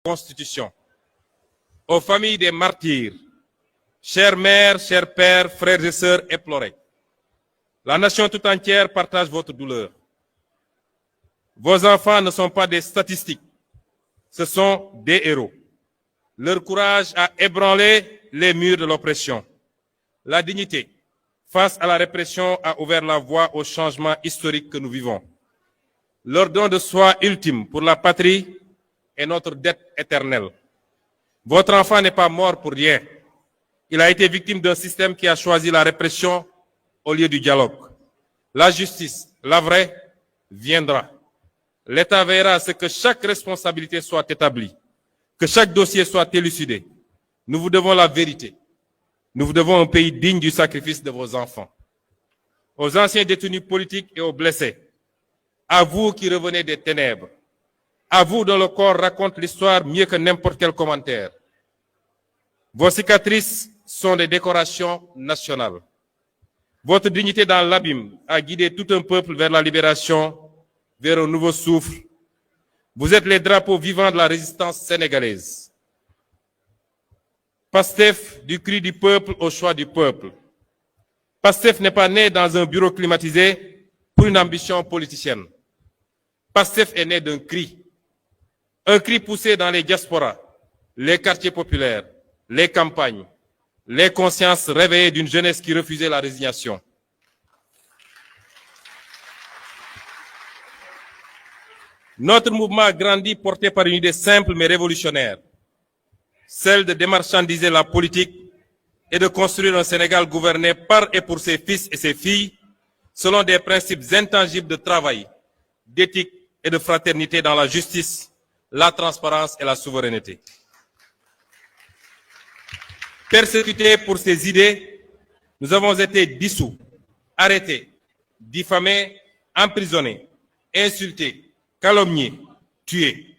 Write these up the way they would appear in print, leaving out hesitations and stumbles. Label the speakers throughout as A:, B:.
A: Constitution, aux familles des martyrs, chères mères, chers pères, frères et sœurs éplorés, la nation tout entière partage votre douleur. Vos enfants ne sont pas des statistiques, ce sont des héros. Leur courage a ébranlé les murs de l'oppression. La dignité, face à la répression, a ouvert la voie au changement historique que nous vivons. Leur don de soi ultime pour la patrie est notre dette éternelle. Votre enfant n'est pas mort pour rien. Il a été victime d'un système qui a choisi la répression au lieu du dialogue. La justice, la vraie, viendra. L'État veillera à ce que chaque responsabilité soit établie, que chaque dossier soit élucidé. Nous vous devons la vérité. Nous vous devons un pays digne du sacrifice de vos enfants. Aux anciens détenus politiques et aux blessés, à vous qui revenez des ténèbres, à vous dont le corps raconte l'histoire mieux que n'importe quel commentaire. Vos cicatrices sont des décorations nationales. Votre dignité dans l'abîme a guidé tout un peuple vers la libération, vers un nouveau souffle. Vous êtes les drapeaux vivants de la résistance sénégalaise. Pastef, du cri du peuple au choix du peuple. Pastef n'est pas né dans un bureau climatisé pour une ambition politicienne. Pastef est né d'un cri. Un cri poussé dans les diasporas, les quartiers populaires, les campagnes, les consciences réveillées d'une jeunesse qui refusait la résignation. Notre mouvement a grandi porté par une idée simple mais révolutionnaire, celle de démarchandiser la politique et de construire un Sénégal gouverné par et pour ses fils et ses filles selon des principes intangibles de travail, d'éthique et de fraternité dans la justice, la transparence et la souveraineté. Persécutés pour ces idées, nous avons été dissous, arrêtés, diffamés, emprisonnés, insultés, calomniés, tués.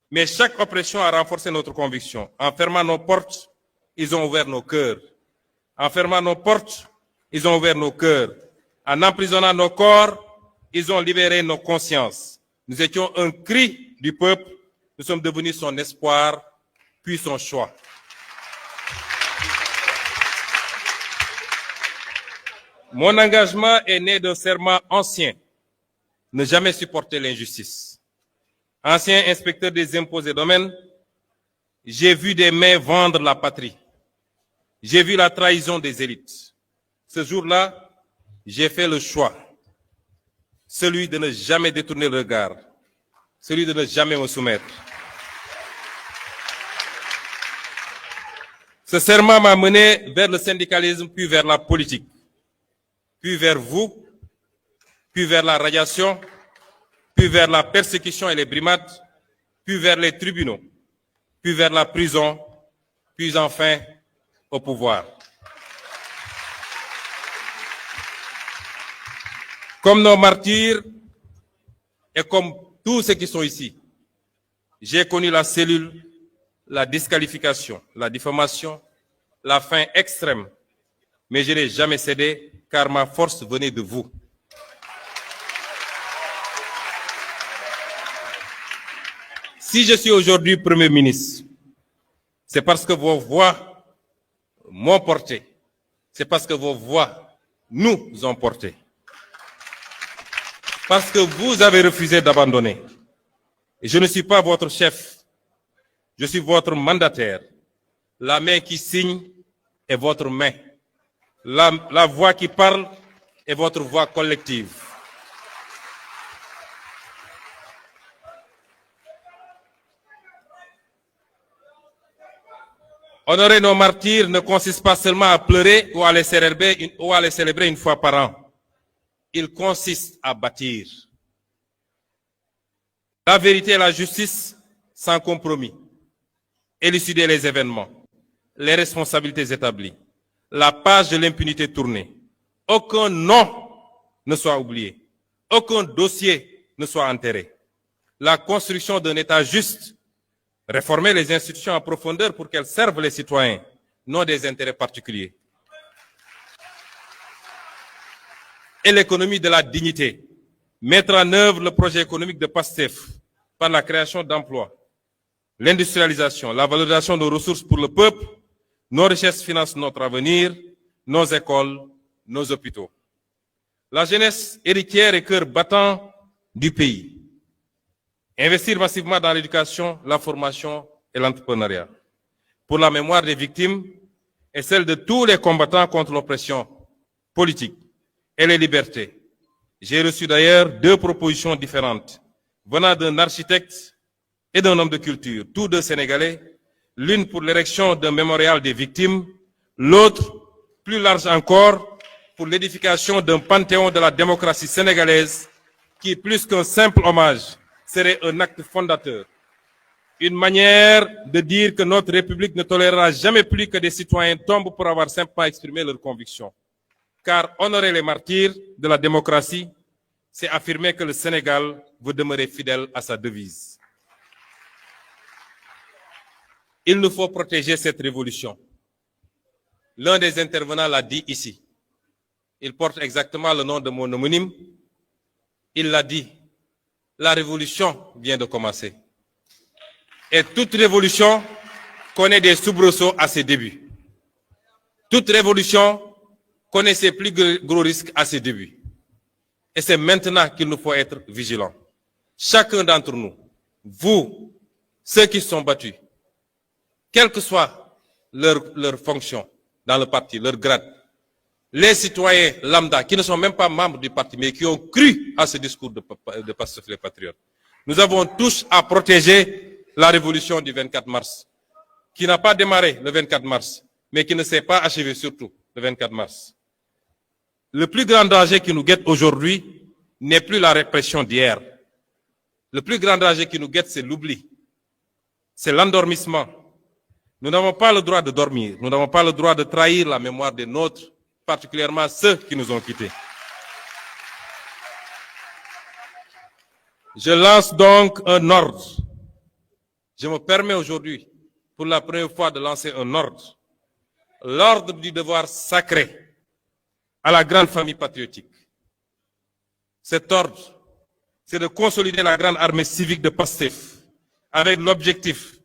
A: Mais chaque oppression a renforcé notre conviction. En fermant nos portes, ils ont ouvert nos cœurs. En fermant nos portes, ils ont ouvert nos cœurs. En emprisonnant nos corps, ils ont libéré nos consciences. Nous étions un cri du peuple. Nous sommes devenus son espoir, puis son choix. Mon engagement est né d'un serment ancien. Ne jamais supporter l'injustice. Ancien inspecteur des impôts et domaines, j'ai vu des mains vendre la patrie. J'ai vu la trahison des élites. Ce jour-là, j'ai fait le choix. Celui de ne jamais détourner le regard. Celui de ne jamais me soumettre. Ce serment m'a mené vers le syndicalisme, puis vers la politique, puis vers vous, puis vers la radiation, puis vers la persécution et les brimades, puis vers les tribunaux, puis vers la prison, puis enfin au pouvoir. Comme nos martyrs et comme tous ceux qui sont ici, j'ai connu la cellule, la disqualification, la diffamation, la faim extrême, mais je n'ai jamais cédé car ma force venait de vous. Si je suis aujourd'hui Premier ministre, c'est parce que vos voix m'ont porté. C'est parce que vos voix nous ont portés. Parce que vous avez refusé d'abandonner. Et je ne suis pas votre chef. Je suis votre mandataire. La main qui signe est votre main. La voix qui parle est votre voix collective. Honorer nos martyrs ne consiste pas seulement à pleurer ou à les célébrer une fois par an. Il consiste à bâtir. La vérité et la justice sans compromis. Élucider les événements, les responsabilités établies, la page de l'impunité tournée. Aucun nom ne soit oublié. Aucun dossier ne soit enterré. La construction d'un État juste. Réformer les institutions en profondeur pour qu'elles servent les citoyens, non des intérêts particuliers. Et l'économie de la dignité. Mettre en œuvre le projet économique de PASTEF par la création d'emplois. l'industrialisation, la valorisation de nos ressources pour le peuple, nos richesses financent notre avenir, nos écoles, nos hôpitaux. La jeunesse héritière et cœur battant du pays. Investir massivement dans l'éducation, la formation et l'entrepreneuriat. Pour la mémoire des victimes et celle de tous les combattants contre l'oppression politique et les libertés. J'ai reçu d'ailleurs 2 propositions différentes venant d'un architecte et d'un homme de culture, tous 2 sénégalais, l'une pour l'érection d'un mémorial des victimes, l'autre, plus large encore, pour l'édification d'un panthéon de la démocratie sénégalaise qui, plus qu'un simple hommage, serait un acte fondateur. Une manière de dire que notre République ne tolérera jamais plus que des citoyens tombent pour avoir simplement exprimé leurs convictions. Car honorer les martyrs de la démocratie, c'est affirmer que le Sénégal veut demeurer fidèle à sa devise. Il nous faut protéger cette révolution. L'un des intervenants l'a dit ici. Il porte exactement le nom de mon homonyme. Il l'a dit. La révolution vient de commencer. Et toute révolution connaît des soubresauts à ses débuts. Toute révolution connaît ses plus gros risques à ses débuts. Et c'est maintenant qu'il nous faut être vigilants. Chacun d'entre nous, vous, ceux qui se sont battus, quelle que soit leur fonction dans le parti, leur grade, les citoyens lambda qui ne sont même pas membres du parti, mais qui ont cru à ce discours de Pastef les Patriotes. Nous avons tous à protéger la révolution du 24 mars, qui n'a pas démarré le 24 mars, mais qui ne s'est pas achevée surtout le 24 mars. Le plus grand danger qui nous guette aujourd'hui n'est plus la répression d'hier. Le plus grand danger qui nous guette, c'est l'oubli. C'est l'endormissement. Nous n'avons pas le droit de dormir. Nous n'avons pas le droit de trahir la mémoire des nôtres, particulièrement ceux qui nous ont quittés. Je lance donc un ordre. Je me permets aujourd'hui, pour la première fois, de lancer un ordre. L'ordre du devoir sacré à la grande famille patriotique. Cet ordre, c'est de consolider la grande armée civique de Pastef avec l'objectif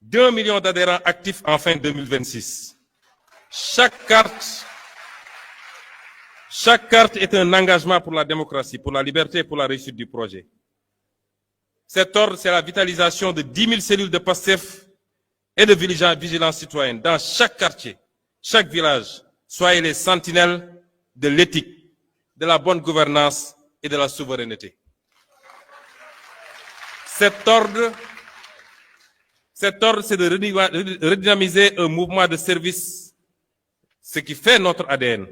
A: d'1 million d'adhérents actifs en fin 2026. Chaque carte est un engagement pour la démocratie, pour la liberté et pour la réussite du projet. Cet ordre, c'est la vitalisation de 10 000 cellules de Pastef et de vigilance citoyenne dans chaque quartier, chaque village. Soyez les sentinelles de l'éthique, de la bonne gouvernance et de la souveraineté. Cet ordre, c'est de redynamiser un mouvement de service, ce qui fait notre ADN.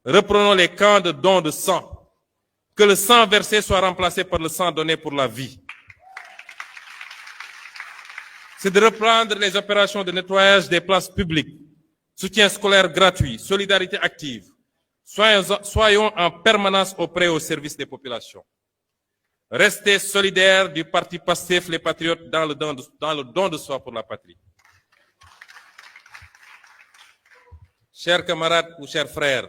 A: Reprenons les camps de dons de sang. Que le sang versé soit remplacé par le sang donné pour la vie. C'est de reprendre les opérations de nettoyage des places publiques, soutien scolaire gratuit, solidarité active. Soyons en permanence auprès au service des populations. Restez solidaires du parti Pastef, les patriotes, dans le don de soi pour la patrie. Chers camarades ou chers frères,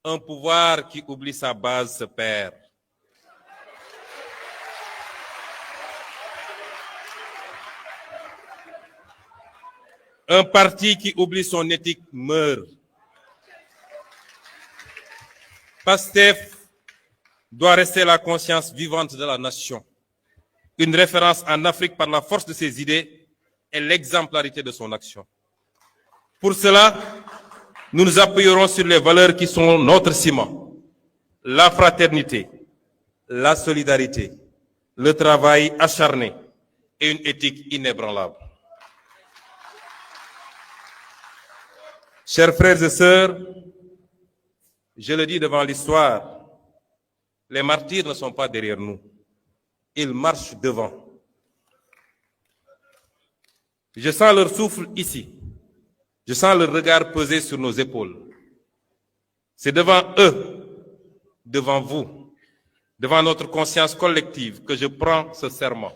A: un pouvoir qui oublie sa base se perd. Un parti qui oublie son éthique meurt. Pastef doit rester la conscience vivante de la nation, une référence en Afrique par la force de ses idées et l'exemplarité de son action. Pour cela, nous nous appuierons sur les valeurs qui sont notre ciment, la fraternité, la solidarité, le travail acharné et une éthique inébranlable. Chers frères et sœurs, je le dis devant l'histoire, les martyrs ne sont pas derrière nous. Ils marchent devant. Je sens leur souffle ici. Je sens leur regard peser sur nos épaules. C'est devant eux, devant vous, devant notre conscience collective que je prends ce serment.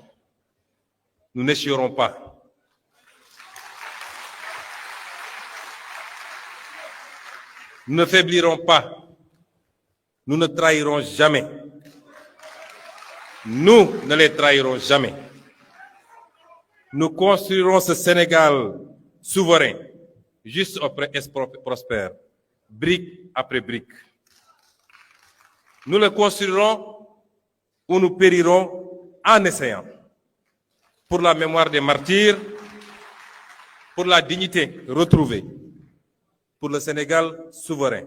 A: Nous n'échouerons pas. Nous ne faiblirons pas. Nous ne trahirons jamais. Nous ne les trahirons jamais. Nous construirons ce Sénégal souverain, juste et prospère, brique après brique. Nous le construirons ou nous périrons en essayant. Pour la mémoire des martyrs, pour la dignité retrouvée, pour le Sénégal souverain.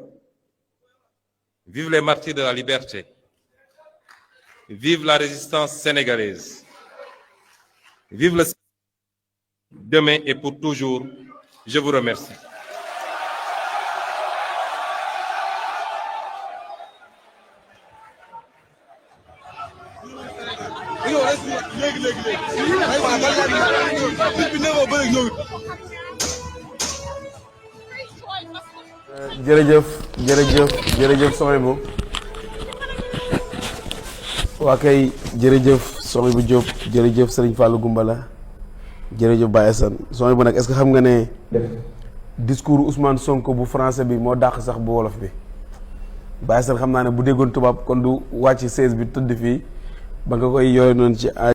A: Vive les martyrs de la liberté. Vive la résistance sénégalaise. Vive le Sénégal demain et pour toujours. Je vous remercie.
B: jërëjëf Sohaibou waa kay jërëjëf Sohaibou Diop jërëjëf Serigne Fallou Goumbala jërëjëf Baye Assane Sohaibou nag est-ce que xam nga ne discours Ousmane Sonko bu français bi moo dàq sax bu wolof bi Baye Assane xam naa ne bu déggoon tubaab kon du wàcc 16 bi tëdd fii ba nga koy yooyu noonu ci